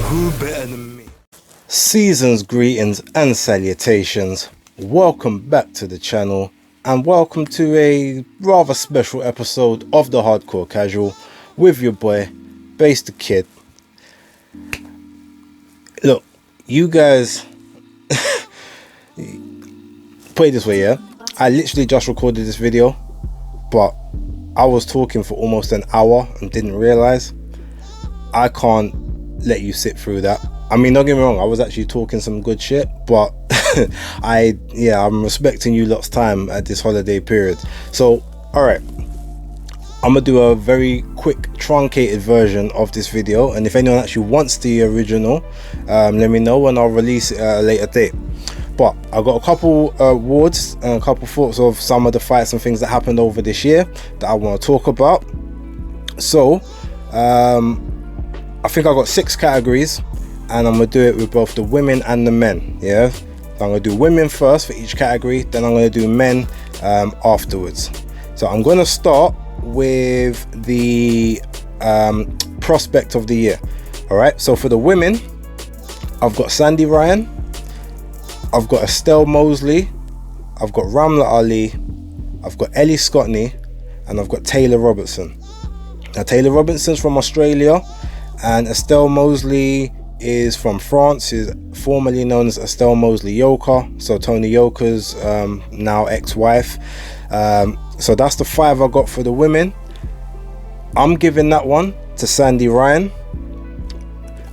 Who better than me? Season's greetings and salutations. Welcome back to the channel and welcome to a rather special episode of the Hardcore Casual with your boy, Bass the Kid. Look, you guys, put it this way, yeah? I literally just recorded this video, but I was talking for almost an hour and didn't realize. I can't let you sit through that. I mean, don't get me wrong, I was actually talking some good shit, but I'm respecting you lot's time at this holiday period. So, alright, I'm gonna do a very quick truncated version of this video, and if anyone actually wants the original, let me know and I'll release it at a later date. But I've got a couple awards and a couple thoughts of some of the fights and things that happened over this year that I want to talk about. So I think I've got 6 categories and I'm going to do it with both the women and the men. Yeah, so I'm going to do women first for each category, then I'm going to do men afterwards. So I'm going to start with the prospect of the year. Alright, so for the women, I've got Sandy Ryan, I've got Estelle Mosley, I've got Ramla Ali, I've got Ellie Scottney, and I've got Taylor Robertson. Now Taylor Robertson's from Australia and Estelle Mosley is from France. Is formerly known as Estelle Mosley Yoka, so Tony Yoka's now ex-wife. So that's the 5 I got for the women. I'm giving that one to Sandy Ryan.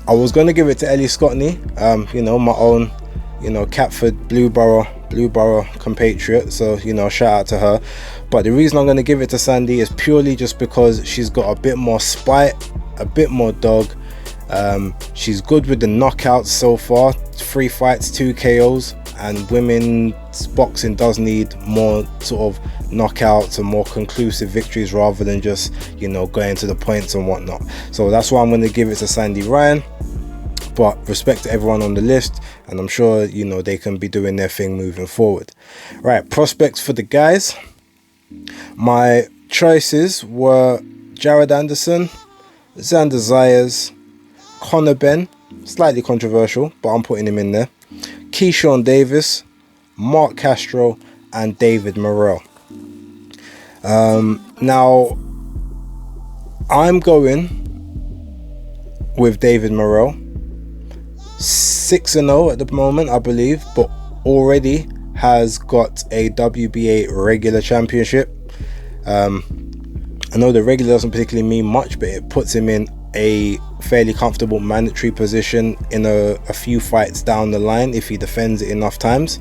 I was going to give it to Ellie Scottney, my own, Catford Blueborough compatriot, so shout out to her. But the reason I'm going to give it to Sandy is purely just because she's got a bit more spite, a bit more dog. She's good with the knockouts so far, 3 fights, 2 KOs, and women's boxing does need more sort of knockouts and more conclusive victories rather than just going to the points and whatnot. So that's why I'm going to give it to Sandy Ryan. But respect to everyone on the list, and I'm sure they can be doing their thing moving forward. Right, prospects for the guys. My choices were Jared Anderson, Xander Zayas, Conor Benn, slightly controversial, but I'm putting him in there, Keyshawn Davis, Mark Castro, and David Morrell. Now, I'm going with David Morrell. 6-0 at the moment, I believe, but already has got a WBA regular championship. I know the regular doesn't particularly mean much, but it puts him in a fairly comfortable mandatory position in a few fights down the line if he defends it enough times.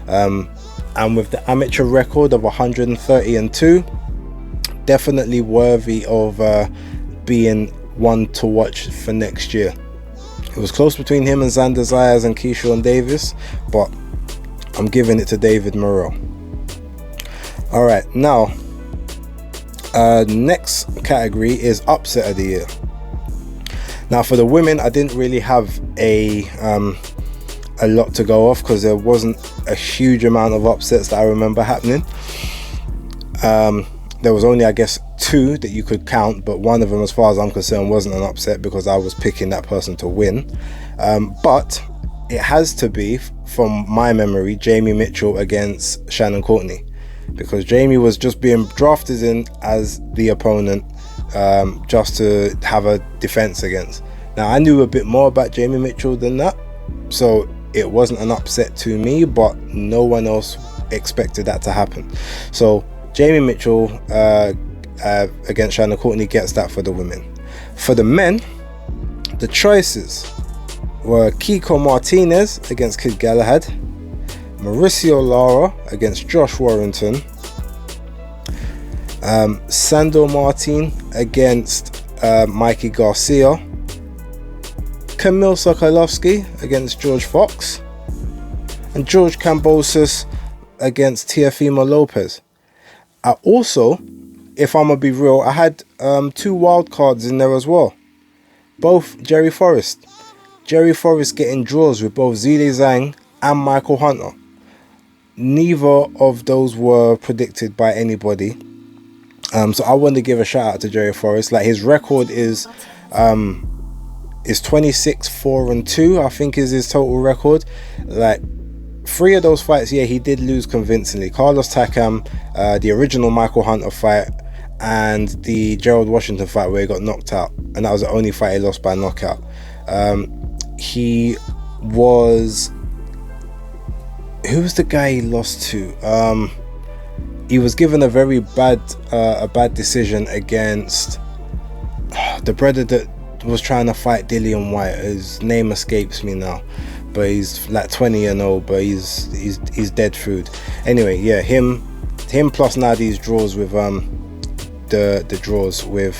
And with the amateur record of 130-2, definitely worthy of being one to watch for next year. It was close between him and Xander Zayas and Keyshawn Davis, but I'm giving it to David Morrell. Alright, now next category is upset of the year. Now for the women, I didn't really have a lot to go off because there wasn't a huge amount of upsets that I remember happening. There was only, I guess, 2 that you could count, but one of them, as far as I'm concerned, wasn't an upset because I was picking that person to win. But it has to be, from my memory, Jamie Mitchell against Shannon Courtney, because Jamie was just being drafted in as the opponent just to have a defense against. Now, I knew a bit more about Jamie Mitchell than that, so it wasn't an upset to me, but no one else expected that to happen. So Jamie Mitchell against Shannon Courtney gets that for the women. For the men, the choices were Kiko Martinez against Kid Galahad, Mauricio Lara against Josh Warrington, Sandor Martin against Mikey Garcia, Kamil Sokolowski against George Fox, and George Kambosos against Teofimo Lopez. I also, if I'm gonna be real, I had 2 wild cards in there as well. Both Jerry Forrest. Jerry Forrest getting draws with both Zhilei Zhang and Michael Hunter. Neither of those were predicted by anybody. So I want to give a shout out to Jerry Forrest. Like, his record is is 26-4-2, I think is his total record. Like 3 of those fights, yeah, he did lose convincingly. Carlos Takam, the original Michael Hunter fight, and the Gerald Washington fight where he got knocked out, and that was the only fight he lost by knockout. He was, who was the guy he lost to? He was given a very bad decision against the brother that was trying to fight Dillian White. His name escapes me now, but he's like 20-0, but he's dead food. Anyway, yeah, him plus now these draws with the draws with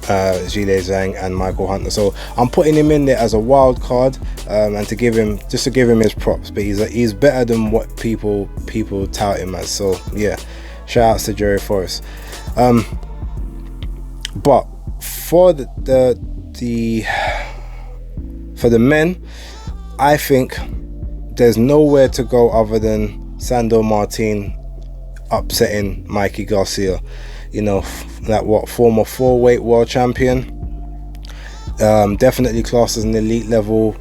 Zhilei Zhang and Michael Hunter. So I'm putting him in there as a wild card, and to give him his props. But he's better than what people tout him as. So yeah, shout outs to Jerry Forrest. But for the men, I think there's nowhere to go other than Sandor Martin upsetting Mikey Garcia. You know, that former 4-weight world champion, definitely classed as an elite level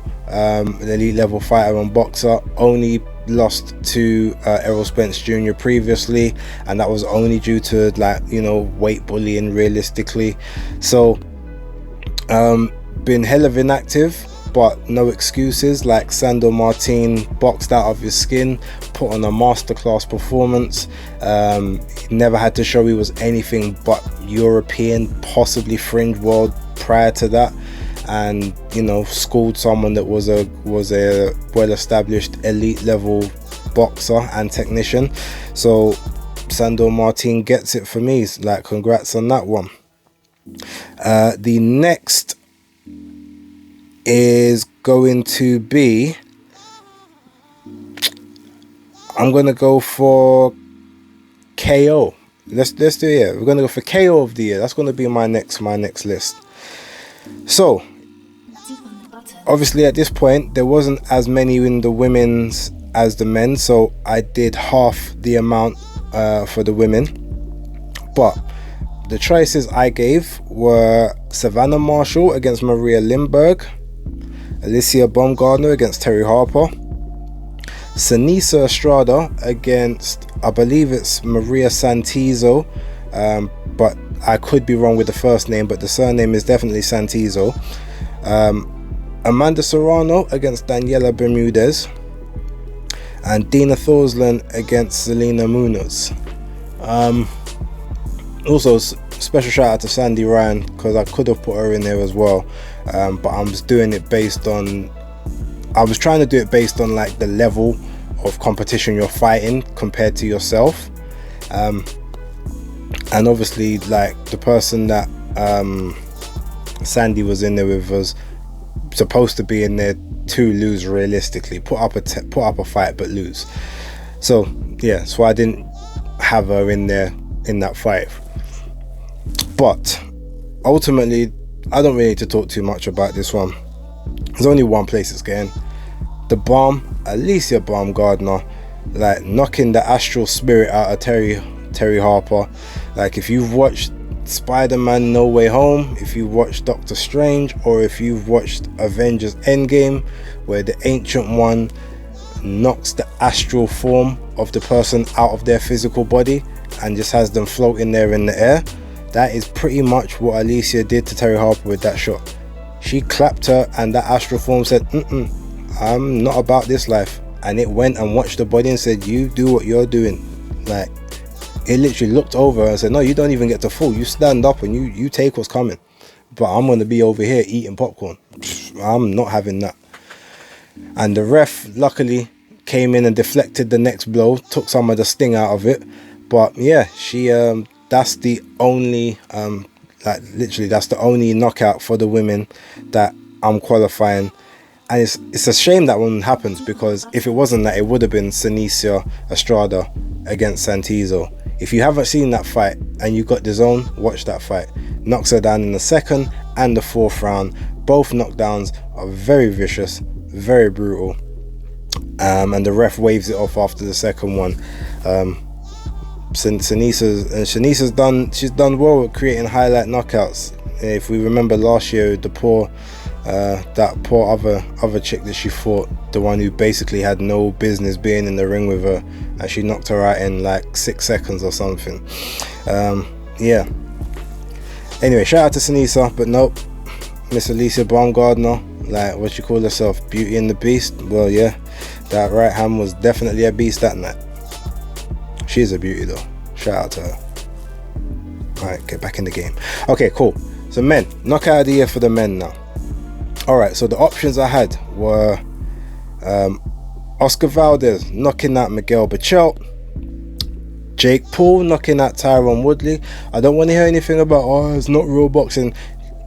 fighter and boxer. Only lost to Errol Spence Jr. previously, and that was only due to, like, you know, weight bullying realistically. So been hell of inactive, but no excuses. Like Sandor Martin boxed out of his skin, put on a masterclass performance. He never had to show he was anything but European, possibly fringe world prior to that, and, you know, schooled someone that was a well-established elite level boxer and technician. So Sandor Martin gets it for me. Like, congrats on that one. The next is going to be, I'm gonna go for KO. Let's do it. Yeah, we're gonna go for KO of the year. That's gonna be my next list. So obviously at this point there wasn't as many in the women's as the men, so I did half the amount for the women. But the choices I gave were Savannah Marshall against Maria Lindbergh, Alicia Baumgardner against Terry Harper, Sanisa Estrada against, I believe it's Maria Santizo, but I could be wrong with the first name, but the surname is definitely Santizo. Amanda Serrano against Daniela Bermudez, and Dina Thorsland against Zelina Munoz. Also, special shout out to Sandy Ryan, because I could have put her in there as well, but I was doing it based on, I was trying to do it based on like the level of competition you're fighting compared to yourself, and obviously like the person that Sandy was in there with was supposed to be in there to lose realistically, put up a fight but lose. So yeah, so I didn't have her in there in that fight. But ultimately, I don't really need to talk too much about this one. There's only one place it's getting. The bomb, Alicia Baumgardner, like knocking the astral spirit out of Terry Harper. Like, if you've watched Spider-Man No Way Home, if you've watched Doctor Strange, or if you've watched Avengers Endgame, where the Ancient One knocks the astral form of the person out of their physical body and just has them floating there in the air, that is pretty much what Alicia did to Terry Harper with that shot. She clapped her, and that astral form said, I'm not about this life. And it went and watched the body and said, you do what you're doing. Like, it literally looked over and said, no, you don't even get to fall. You stand up and you take what's coming. But I'm going to be over here eating popcorn. I'm not having that. And the ref luckily came in and deflected the next blow, took some of the sting out of it. But yeah, she that's the only like literally that's the only knockout for the women that I'm qualifying. And it's a shame that one happens, because if it wasn't that, it would have been Sanisa Estrada against Santizo. If you haven't seen that fight and you got the zone, watch that fight. Knocks her down in the second and the fourth round. Both knockdowns are very vicious, very brutal, and the ref waves it off after the second one. Shanice's done well with creating highlight knockouts. If we remember last year, the poor That poor other chick that she fought, the one who basically had no business being in the ring with her, and she knocked her out in like 6 seconds or something. Yeah. Anyway, shout out to Sinisa, but nope. Miss Alicia Baumgardner, like what you call herself, Beauty and the Beast. Well, yeah, that right hand was definitely a beast that night. She's a beauty though. Shout out to her. Alright, get back in the game. Okay, cool. So men, knockout of the year for the men now. Alright, so the options I had were Oscar Valdez knocking out Miguel Bachelt, Jake Paul knocking out Tyron Woodley. I don't want to hear anything about, oh, it's not real boxing.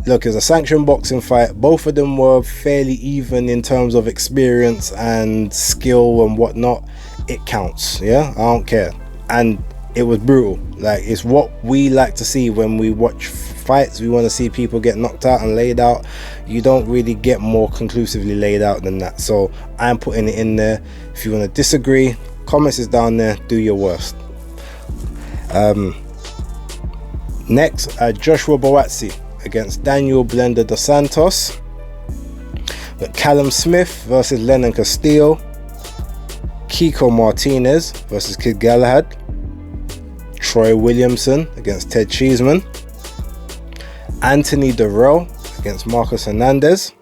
Look, it's a sanctioned boxing fight. Both of them were fairly even in terms of experience and skill and whatnot. It counts, yeah? I don't care. And it was brutal. Like, it's what we like to see when we watch fights. We want to see people get knocked out and laid out. You don't really get more conclusively laid out than that. So I'm putting it in there. If you want to disagree, comments is down there. Do your worst. Next, Joshua Buatsi against Daniel Blender dos Santos. But Callum Smith versus Lennon Castillo. Kiko Martinez versus Kid Galahad. Troy Williamson against Ted Cheeseman. Anthony Durrell against Marcus Hernandez.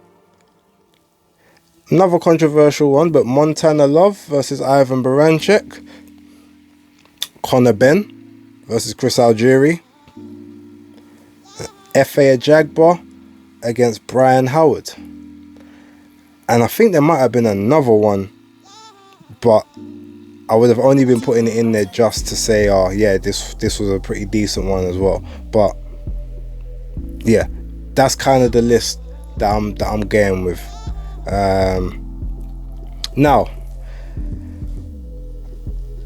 Another controversial one, but Montana Love versus Ivan Baranchek. Conor Benn versus Chris Algieri. F.A. Jagba against Brian Howard. And I think there might have been another one, but I would have only been putting it in there just to say, oh yeah, this was a pretty decent one as well. But yeah, that's kind of the list that I'm going with. Now,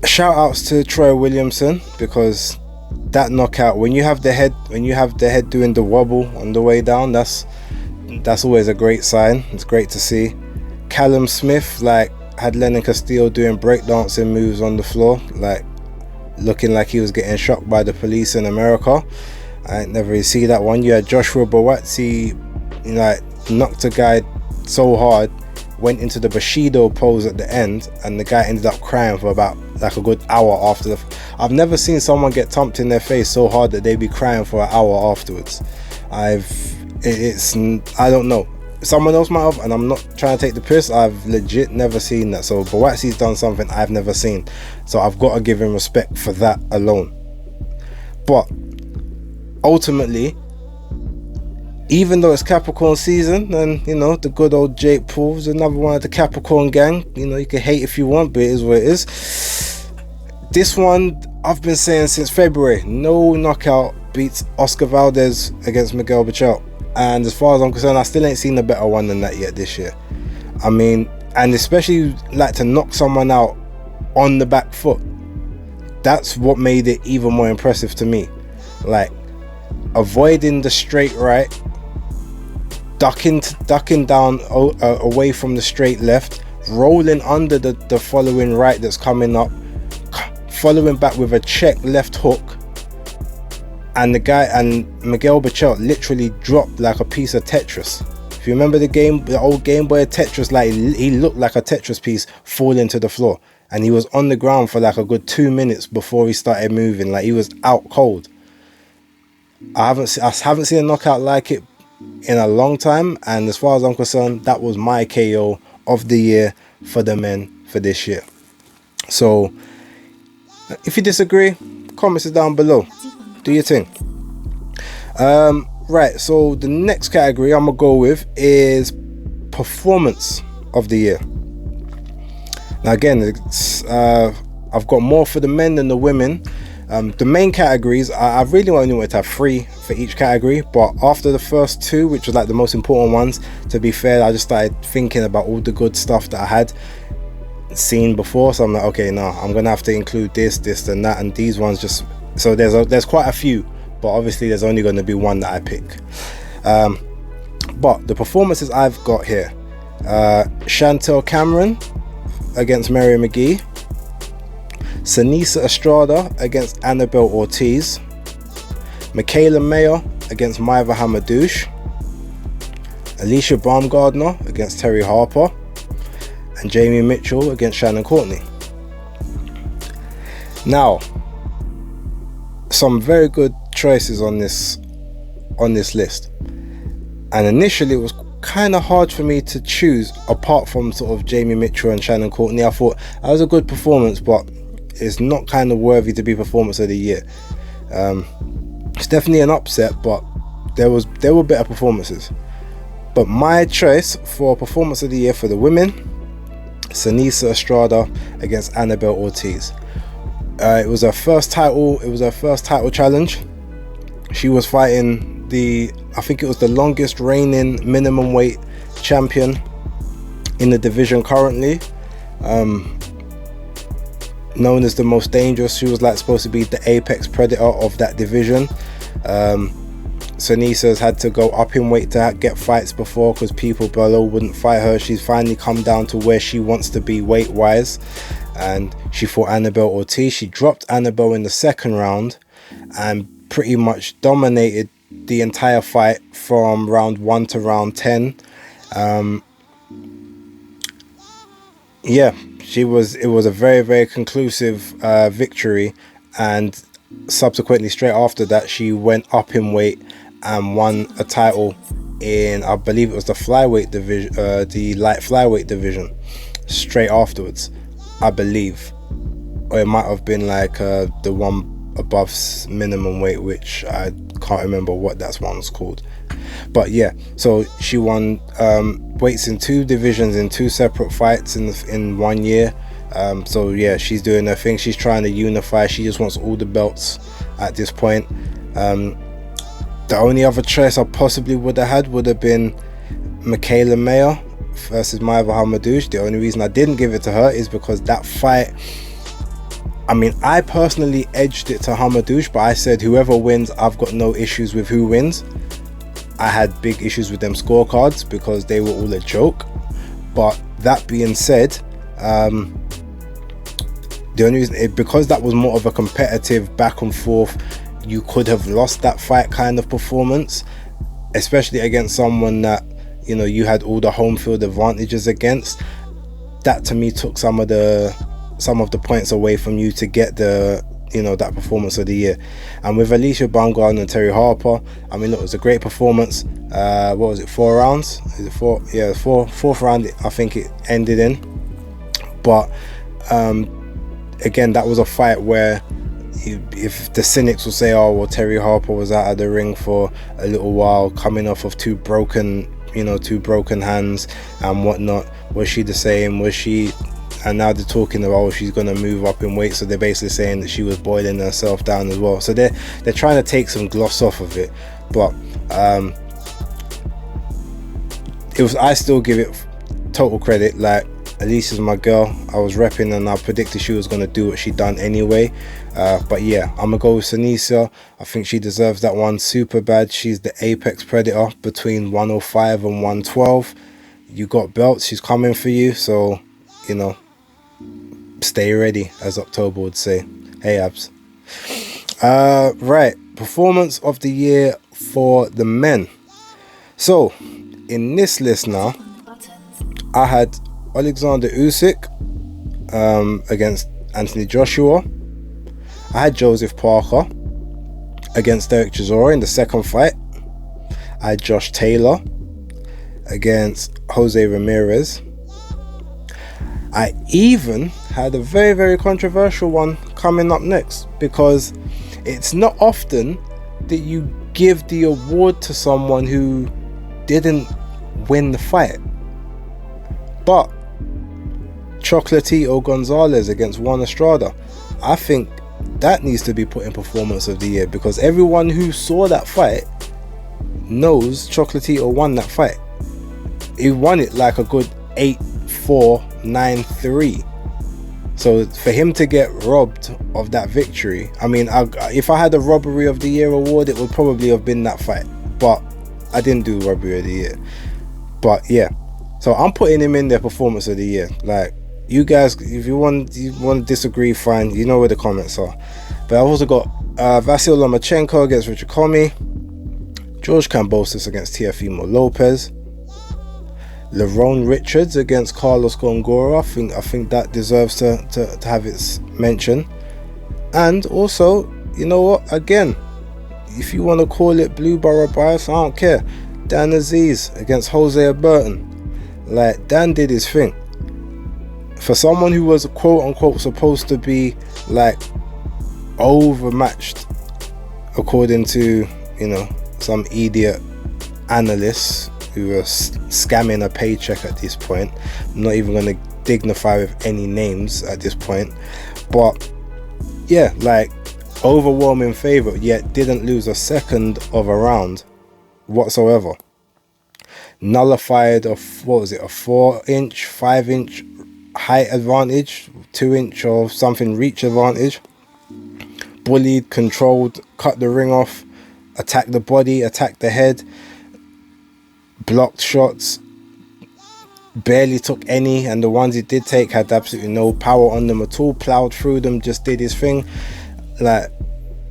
shout outs to Troy Williamson, because that knockout, when you have the head doing the wobble on the way down, that's always a great sign. It's great to see. Callum Smith, like, had Lennon Castillo doing breakdancing moves on the floor, like looking like he was getting shot by the police in America. I never really see that one. You had Joshua Buatsi, you know, like, knocked a guy so hard, went into the Bushido pose at the end, and the guy ended up crying for about like a good hour after I've never seen someone get thumped in their face so hard that they'd be crying for an hour afterwards. I don't know. Someone else might have, and I'm not trying to take the piss. I've legit never seen that. So Buatsi's done something I've never seen. So I've got to give him respect for that alone. But ultimately, even though it's Capricorn season, and you know, the good old Jake Paul's another one of the Capricorn gang, you know, you can hate if you want, but it is what it is. This one, I've been saying since February, no knockout beats Oscar Valdez against Miguel Bachelt. And as far as I'm concerned, I still ain't seen a better one than that yet this year. I mean, and especially like to knock someone out on the back foot. That's what made it even more impressive to me. Like, avoiding the straight right, ducking down away from the straight left, rolling under the following right that's coming up, following back with a check left hook. And the guy, and Miguel Bachelt literally dropped like a piece of Tetris. If you remember the old Game Boy Tetris, like he looked like a Tetris piece falling to the floor. And he was on the ground for like a good 2 minutes before he started moving. Like, he was out cold. I haven't seen a knockout like it in a long time. And as far as I'm concerned, that was my KO of the year for the men for this year. So if you disagree, comments are down below. Do your thing. Right, so the next category I'm gonna go with is performance of the year. Now again, I've got more for the men than the women. The main categories, I really only wanted to have 3 for each category, but after the first 2, which was like the most important ones, to be fair, I just started thinking about all the good stuff that I had seen before. So I'm like, okay, no, I'm gonna have to include this and that, and these ones just. So there's quite a few, but obviously there's only going to be one that I pick. But the performances I've got here: Chantel Cameron against Mary McGee, Sanisa Estrada against Annabelle Ortiz, Michaela Mayer against Maiva Hamadouche, Alicia Baumgardner against Terry Harper, and Jamie Mitchell against Shannon Courtney. Now, some very good choices on this list, and initially it was kind of hard for me to choose apart from sort of Jamie Mitchell and Shannon Courtney. I thought that was a good performance, but it's not kind of worthy to be performance of the year. It's definitely an upset, but there were better performances. But my choice for performance of the year for the women, Sanisa Estrada against Annabelle Ortiz. It was her first title. It was her first title challenge. She was fighting I think it was the longest reigning minimum weight champion in the division currently. Known as the most dangerous. She was like supposed to be the apex predator of that division. Sanisa's had to go up in weight to get fights before because people below wouldn't fight her. She's finally come down to where she wants to be weight wise, and she fought Annabelle Ortiz. She dropped Annabelle in the second round and pretty much dominated the entire fight from round 1 to round 10. It was a very, very conclusive victory, and subsequently straight after that she went up in weight and won a title in, I believe it was the flyweight division, the light flyweight division, straight afterwards, I believe, or it might have been like the one above minimum weight, which I can't remember what that one's called. But yeah, so she won weights in 2 divisions in 2 separate fights in 1 year. So yeah, she's doing her thing. She's trying to unify. She just wants all the belts at this point. The only other choice I possibly would have had would have been Michaela Mayer versus Maiva Hamadouche. The only reason I didn't give it to her is because that fight, I mean, I personally edged it to Hamadouche, but I said whoever wins, I've got no issues with who wins. I had big issues with them scorecards because they were all a joke. But that being said, the only reason, because that was more of a competitive back and forth, you could have lost that fight kind of performance, especially against someone that, you know, you had all the home field advantages against. That to me took some of the points away from you to get the, you know, that performance of the year. And with Alicia Baumgardner and Terry Harper, I mean, look, it was a great performance. What was it, 4 rounds? Is it 4? Yeah, fourth round I think it ended in. But again, that was a fight where if the cynics will say, oh well, Terry Harper was out of the ring for a little while, coming off of 2 broken hands and whatnot, was she the same? Was she? And now they're talking about, oh, she's going to move up in weight, so they're basically saying that she was boiling herself down as well. So they're trying to take some gloss off of it. But I still give it total credit. Like, Alicia's my girl. I was repping and I predicted she was going to do what she done anyway. But yeah, I'm going to go with Sanisa. I think she deserves that one super bad. She's the apex predator between 105 and 112. You got belts, she's coming for you. So, you know, stay ready, as October would say. Hey, Abs. Right, performance of the year for the men. So, in this list now, I had Alexander Usyk against Anthony Joshua. I had Joseph Parker against Derek Chisora in the second fight. I had Josh Taylor against Jose Ramirez. I even had a very, very controversial one coming up next, because it's not often that you give the award to someone who didn't win the fight. But Chocolatito Gonzalez against Juan Estrada, I think that needs to be put in performance of the year, because everyone who saw that fight knows Chocolatito won that fight. He won it like a good 8-4, 9-3. So for him to get robbed of that victory, I mean, if I had a robbery of the year award, it would probably have been that fight, but I didn't do robbery of the year. But yeah, so I'm putting him in their performance of the year. Like, you guys, if you want to disagree, fine, you know where the comments are. But I've also got Vasyl Lomachenko against Richard Comey, George Kambosos against Teofimo Lopez, Lerone Richards against Carlos Gongora. I think that deserves to have its mention. And also, you know what, again, if you want to call it Blue Borough bias, I don't care. Dan Aziz against Jose Burton. Like, Dan did his thing. For someone who was quote unquote supposed to be like overmatched, according to, you know, some idiot analysts who are scamming a paycheck at this point. I'm not even going to dignify with any names at this point, but yeah, like, overwhelming favourite, yet didn't lose a second of a round whatsoever. Nullified a 4-inch, 5-inch height advantage, 2-inch or something reach advantage. Bullied, controlled, cut the ring off, attacked the body, attacked the head, blocked shots, barely took any, and the ones he did take had absolutely no power on them at all. Plowed through them, just did his thing. Like,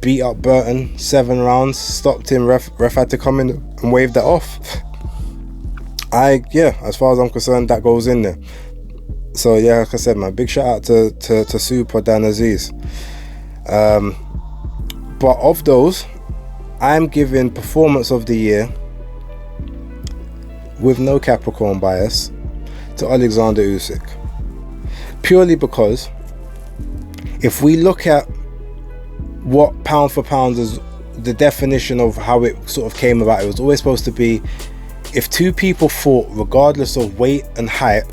beat up Burton 7 rounds, stopped him. Ref had to come in and wave that off. Yeah, as far as I'm concerned, that goes in there. So yeah, like I said, man, big shout out to Super Dan Aziz. But of those, I'm giving performance of the year, with no Capricorn bias, to Alexander Usyk. Purely because if we look at what pound for pound is the definition of how it sort of came about, it was always supposed to be, if two people fought regardless of weight and height,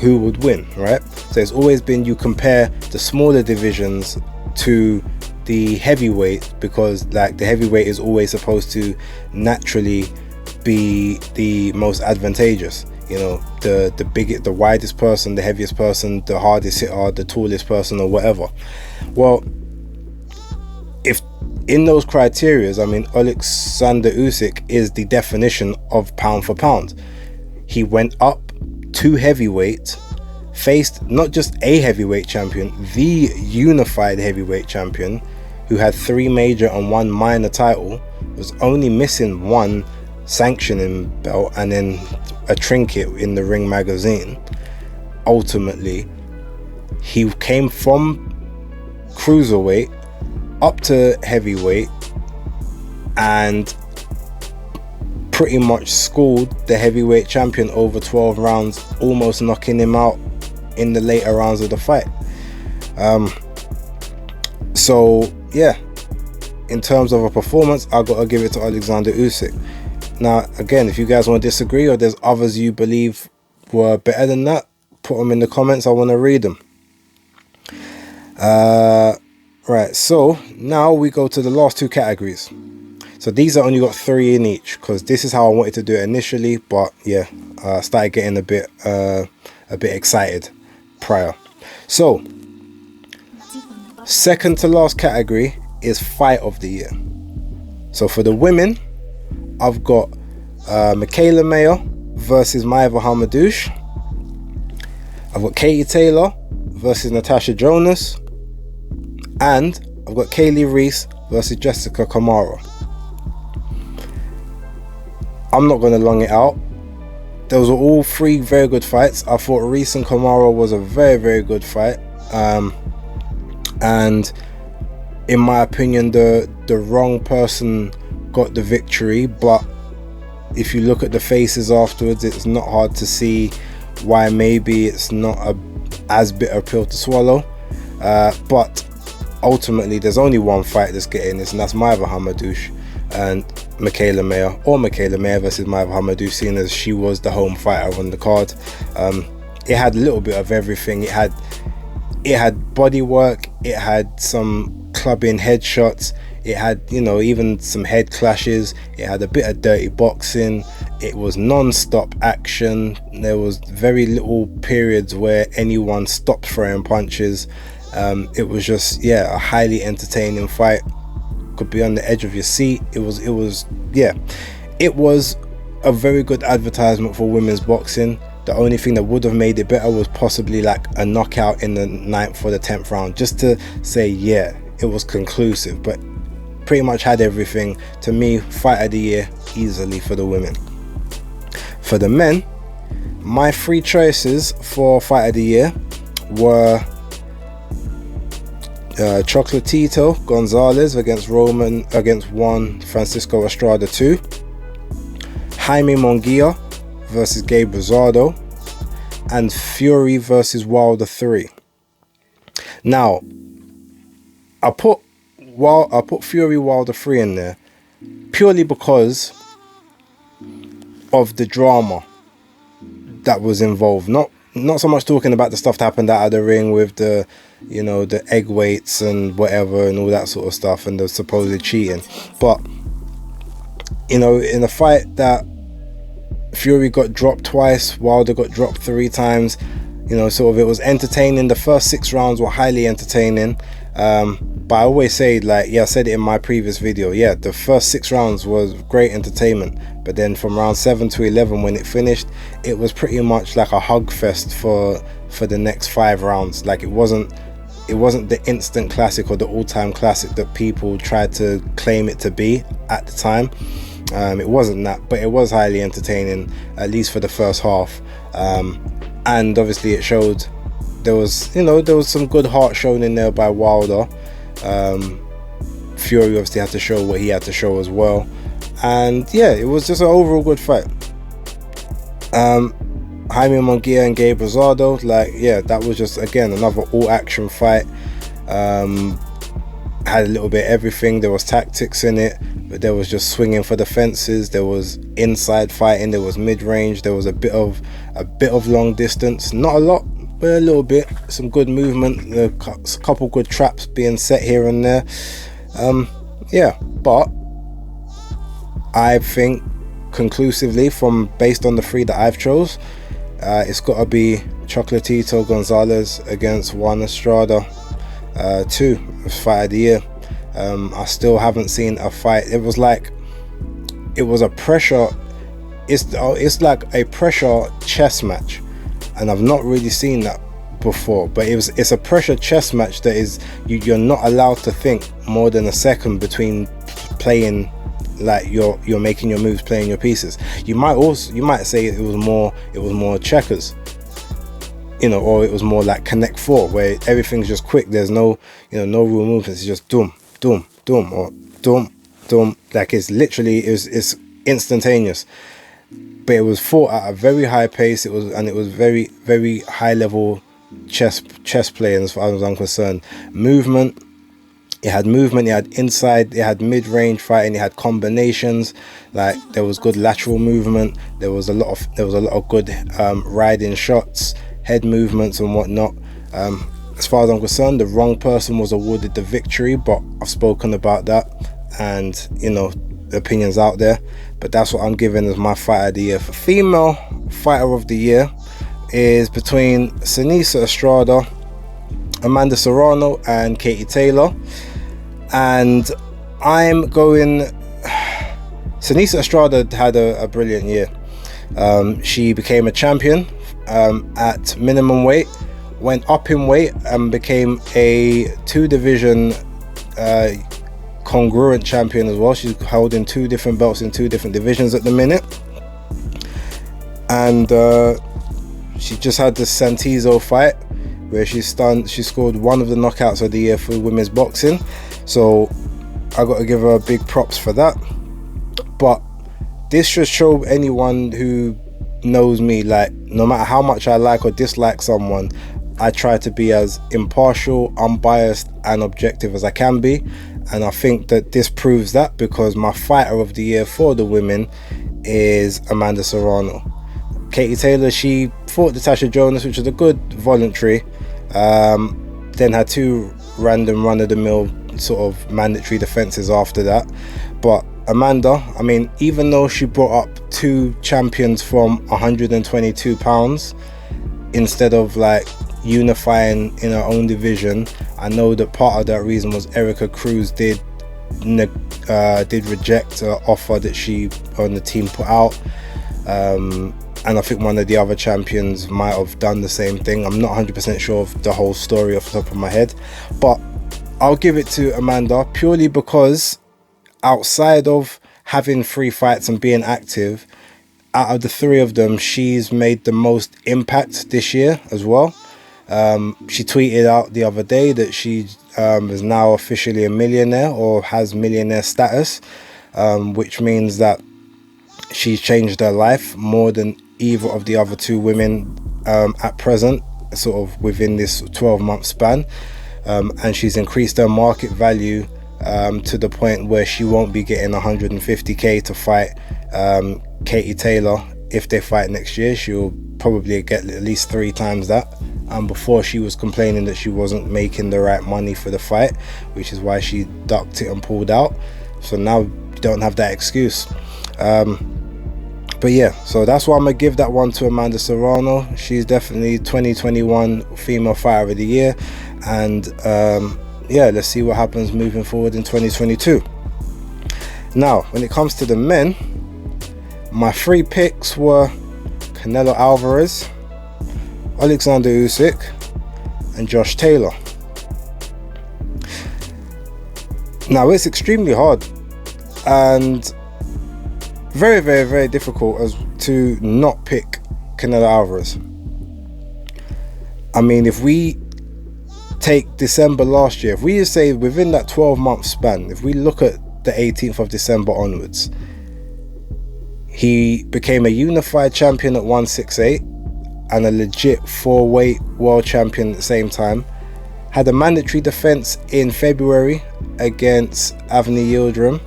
who would win, right? So it's always been, you compare the smaller divisions to the heavyweight, because like the heavyweight is always supposed to naturally be the most advantageous, you know, the biggest, the widest person, the heaviest person, the hardest hitter, the tallest person, or whatever. Well, if in those criterias, I mean, Alexander Usyk is the definition of pound for pound. He went up to heavyweight, faced not just a heavyweight champion, the unified heavyweight champion, who had 3 major and 1 minor title, was only missing 1 sanctioning belt and then a trinket in the Ring magazine. Ultimately, he came from cruiserweight up to heavyweight and pretty much schooled the heavyweight champion over 12 rounds, almost knocking him out in the later rounds of the fight. So yeah, in terms of a performance, I gotta give it to Alexander Usyk. Now again, if you guys want to disagree, or there's others you believe were better than that, put them in the comments. I want to read them. Right, so now we go to the last 2 categories. So these are only got 3 in each, because this is how I wanted to do it initially, but yeah, I started getting a bit excited prior. So second to last category is fight of the year. So for the women, I've got Michaela Mayer versus Maeva Hamadouche. I've got Katie Taylor versus Natasha Jonas, and I've got Kaylee Reese versus Jessica Kamara. I'm not going to long it out. Those were all 3 very good fights. I thought Reese and Kamara was a very, very good fight. And in my opinion, the wrong person got the victory. But if you look at the faces afterwards, it's not hard to see why maybe it's not as bitter pill to swallow. But ultimately, there's only one fight that's getting this, and that's Maeva Hamadouche and Michaela Mayer, or Michaela Mayer versus Maeva Hamadouche, seeing as she was the home fighter on the card. It had a little bit of everything. It had body work, it had some clubbing headshots, it had, you know, even some head clashes, it had a bit of dirty boxing, it was non-stop action, there was very little periods where anyone stopped throwing punches. It was just, yeah, a highly entertaining fight. Could be on the edge of your seat. It was a very good advertisement for women's boxing. The only thing that would have made it better was possibly like a knockout in the 9th or the 10th round, just to say, yeah, it was conclusive. But pretty much had everything. To me, fight of the year easily for the women. For the men, my 3 choices for Fight of the Year were Chocolatito Gonzalez against Juan Francisco Estrada 2, Jaime Munguia versus Gabe Rosado, and Fury versus Wilder 3. Now, I put Fury Wilder 3 in there purely because of the drama that was involved. Not so much talking about the stuff that happened out of the ring with the, you know, the egg weights and whatever and all that sort of stuff and the supposed cheating, but you know, in the fight that Fury got dropped twice, Wilder got dropped 3 times, you know, sort of, it was entertaining. The first 6 rounds were highly entertaining, but I always say, like, yeah, I said it in my previous video, yeah, the first 6 rounds was great entertainment, but then from round 7 to 11 when it finished, it was pretty much like a hug fest for the next 5 rounds. Like, it wasn't the instant classic or the all-time classic that people tried to claim it to be at the time. It wasn't that, but it was highly entertaining, at least for the first half, and obviously it showed there was some good heart shown in there by Wilder. Fury obviously had to show what he had to show as well, and yeah, it was just an overall good fight. Jaime Munguia and Gabe Rosado, like, yeah, that was just, again, another all action fight. Had a little bit of everything. There was tactics in it, but there was just swinging for the fences, there was inside fighting, there was mid-range, there was a bit of long distance, not a lot but a little bit, some good movement, a couple good traps being set here and there. Yeah, but I think conclusively, based on the 3 that I've chose, it's got to be Chocolatito Gonzalez against Juan Estrada 2, Fight of the Year. I still haven't seen a fight. It was like a pressure. It's like a pressure chess match, and I've not really seen that before. But it's a pressure chess match that is you're not allowed to think more than a second between playing. Like you're making your moves, playing your pieces. You might say it was more checkers, you know, or it was more like Connect 4, where everything's just quick. There's no real movements. It's just doom, doom, doom, or doom, doom. Like it's it's instantaneous. But it was fought at a very high pace. It was very, very high level chess play, as far as I'm concerned. It had movement, it had inside, it had mid-range fighting, it had combinations. Like, there was good lateral movement, there was a lot of good riding shots, head movements and whatnot. As far as I'm concerned, the wrong person was awarded the victory, but I've spoken about that, and you know, the opinions out there. But that's what I'm giving as my Fight of the Year. For female Fighter of the Year is between Sinisa Estrada, Amanda Serrano and Katie Taylor, and I'm going Sinisa Estrada had a brilliant year. She became a champion at minimum weight, went up in weight and became a 2-division congruent champion as well. She's holding 2 different belts in 2 different divisions at the minute, and she just had the Santizo fight where she scored one of the knockouts of the year for women's boxing, so I got to give her big props for that. But this should show anyone who knows me, like, no matter how much I like or dislike someone, I try to be as impartial, unbiased and objective as I can be, and I think that this proves that, because my Fighter of the Year for the women is Amanda Serrano. Katie Taylor, she fought Natasha Jonas, which was a good voluntary, then had 2 random run-of-the-mill sort of mandatory defenses after that. But Amanda, I mean, even though she brought up 2 champions from 122 pounds instead of like unifying in her own division, I know that part of that reason was Erica Cruz did reject an offer that she on the team put out, and I think one of the other champions might have done the same thing. I'm not 100% sure of the whole story off the top of my head, but I'll give it to Amanda purely because outside of having 3 fights and being active, out of the three of them, she's made the most impact this year as well. She tweeted out the other day that she is now officially a millionaire, or has millionaire status, which means that she's changed her life more than either of the other two women at present, sort of within this 12-month span. And she's increased her market value to the point where she won't be getting 150k to fight Katie Taylor. If they fight next year, she'll probably get at least 3 times that. And before, she was complaining that she wasn't making the right money for the fight, which is why she ducked it and pulled out. So now you don't have that excuse. But yeah, so that's why I'm gonna give that one to Amanda Serrano. She's definitely 2021 Female Fighter of the Year. And yeah, let's see what happens moving forward in 2022. Now, when it comes to the men, my 3 picks were Canelo Alvarez, Alexander Usyk, and Josh Taylor. Now, it's extremely hard and very, very, very difficult as to not pick Canelo Alvarez. I mean, if we take December last year, if we just say within that 12-month span, if we look at the 18th of December onwards, he became a unified champion at 168 and a legit 4-weight world champion at the same time. Had a mandatory defense in February against Avni Yildirim.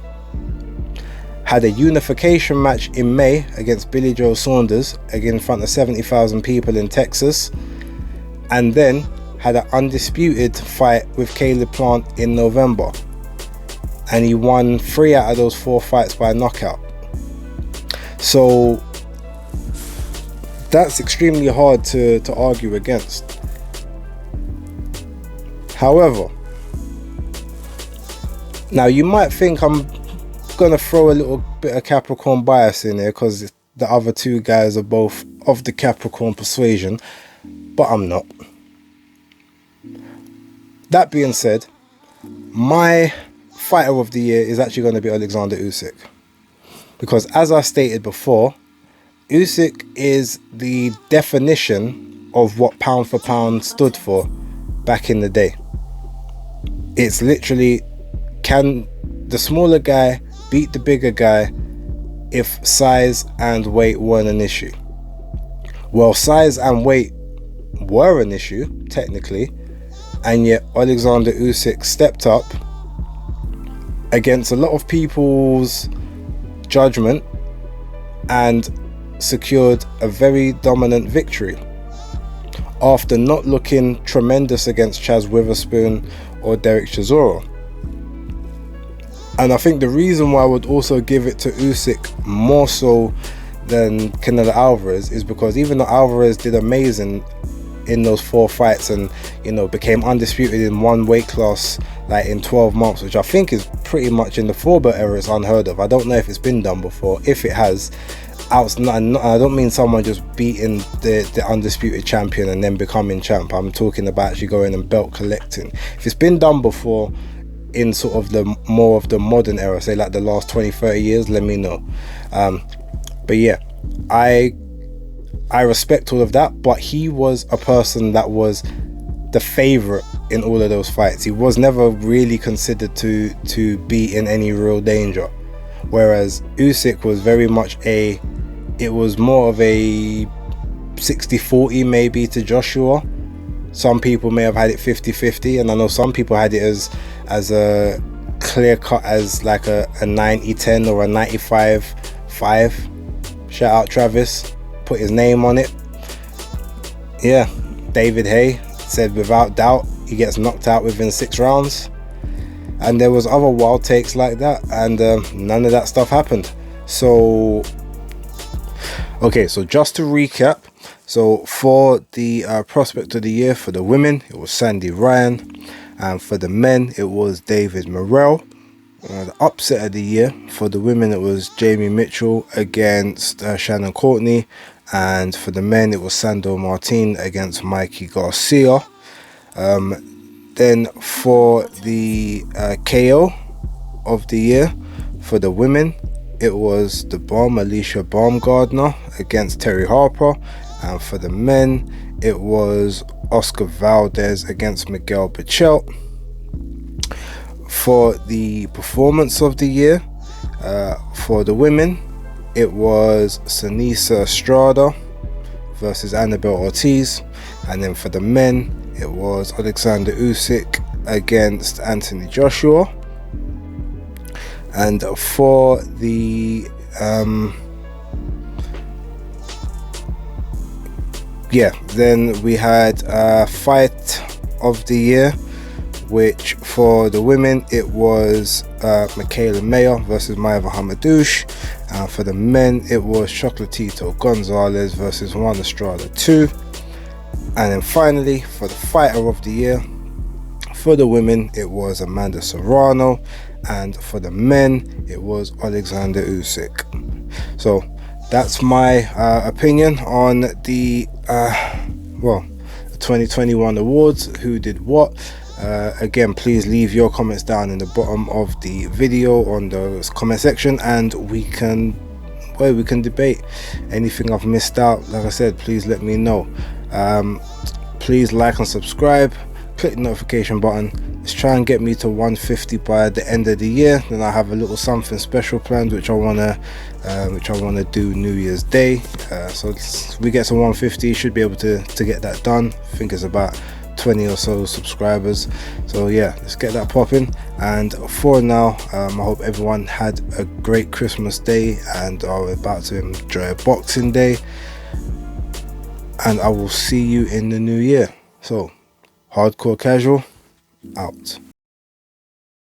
Had a unification match in May against Billy Joe Saunders, again in front of 70,000 people in Texas. And then had an undisputed fight with Caleb Plant in November. And he won 3 out of those 4 fights by knockout. So that's extremely hard to argue against. However, now you might think I'm gonna throw a little bit of Capricorn bias in there because the other 2 guys are both of the Capricorn persuasion, but I'm not. That being said, my fighter of the year is actually going to be Alexander Usyk, because as I stated before, Usyk is the definition of what pound for pound stood for back in the day. It's literally, can the smaller guy beat the bigger guy if size and weight weren't an issue? Well, size and weight were an issue, technically, and yet Alexander Usyk stepped up against a lot of people's judgment and secured a very dominant victory after not looking tremendous against Chaz Witherspoon or Derek Chisora. And I think the reason why I would also give it to Usyk more so than Canelo Alvarez is because even though Alvarez did amazing in those 4 fights and, you know, became undisputed in 1 weight class like in 12 months, which I think is pretty much in the 4-belt era, it's unheard of. I don't know if it's been done before. If it has, I don't mean someone just beating the undisputed champion and then becoming champ. I'm talking about actually going and belt collecting. If it's been done before in sort of the more of the modern era, say like the last 20-30 years, let me know. But yeah, I respect all of that, but he was a person that was the favorite in all of those fights. He was never really considered to be in any real danger, whereas Usyk was very much it was more of a 60-40 maybe to Joshua. Some people may have had it 50-50, and I know some people had it as a clear cut as like a 90-10 or a 95-5. Shout out Travis, put his name on it. Yeah, David Hay said without doubt he gets knocked out within 6 rounds, and there was other wild takes like that, and none of that stuff happened. So okay, so just to recap, so for the prospect of the year for the women, it was Sandy Ryan, and for the men it was David Morrell. The upset of the year for the women, it was Jamie Mitchell against Shannon Courtney, and for the men it was Sandor Martin against Mikey Garcia. Then for the KO of the year for the women, it was the Bomb, Alicia Baumgardner against Terry Harper, and for the men it was Oscar Valdez against Miguel Bichelt. For the performance of the year, for the women it was Sanisa Estrada versus Annabelle Ortiz, and then for the men it was Alexander Usyk against Anthony Joshua. And for the then we had fight of the year, which for the women it was Michaela Mayer versus Maya Mohammadouche, and for the men it was Chocolatito Gonzalez versus Juan Estrada 2. And then finally, for the fighter of the year, for the women it was Amanda Serrano, and for the men it was Alexander Usyk. So that's my opinion on the 2021 awards, who did what. Again, please leave your comments down in the bottom of the video on the comment section, and we can debate anything I've missed out. Like I said, please let me know. Please like and subscribe, click the notification button. Let's try and get me to 150 by the end of the year. Then I have a little something special planned, which I wanna do New Year's Day. So we get to 150, should be able to get that done. I think it's about 20 or so subscribers. So yeah, let's get that popping. And for now, I hope everyone had a great Christmas day and are about to enjoy a Boxing Day. And I will see you in the new year. So, Hardcore Casual, out.